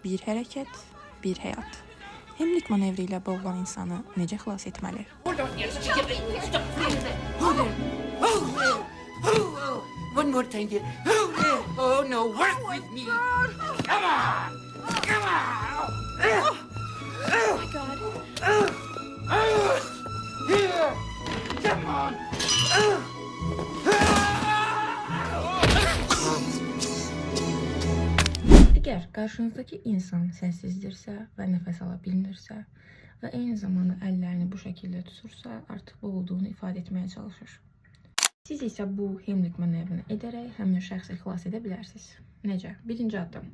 Bir hərəkət, bir həyat. Hemlik manevri ilə boğulan insanı necə xilas etməli? Hold on, yes, stop there. Hold there. Hold there. Oh. One more time, dear. Hold there. Oh, no, work with me. Come on. Come on. Oh my God. Here. Come on. Əgər qarşınızdakı insan səssizdirsə və nəfəs ala bilmirsə və eyni zamanda əllərini bu şəkildə tutursa, artıq boğulduğunu ifadə etməyə çalışır. Siz isə bu hemlik manevrini edərək həmin şəxsi xilas edə bilərsiniz. Necə? Birinci addım.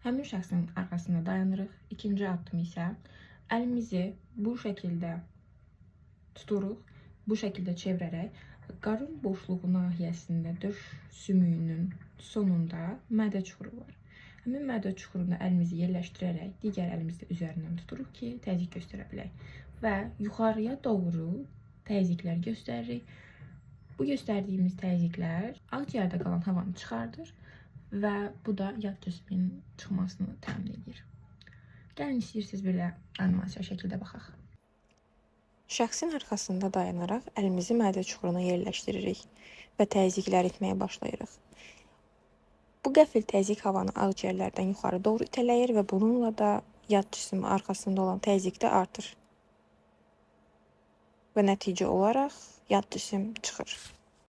Həmin şəxsin arxasında dayanırıq. İkinci addım isə əlimizi bu şəkildə tuturuq. Bu şəkildə çevirərək qarın boşluğu nahiyəsində döş sümüyünün sonunda mədə çuxuru var. Həmin mədə çuxurunda əlimizi yerləşdirərək digər əlimizi üzərindən tuturuq ki, təzyiq göstərə bilək. Və yuxarıya doğru təzyiqlər göstəririk. Bu göstərdiyimiz təzyiqlər akciyərdə qalan havanı çıxardır və bu da yad cismin çıxmasını təmin edir. Gəlin istəyirsiniz bir də animasiya şəkildə baxaq. Şəxsin arxasında dayanaraq əlimizi mədə çuxuruna yerləşdiririk və təzyiqlər etməyə başlayırıq. Bu qəfil təzyiq havanı ağciyərlərdən yuxarı doğru itələyir və bununla da yad cisim arxasında olan təzyiq də artır. Və nəticə olaraq yad cisim çıxır.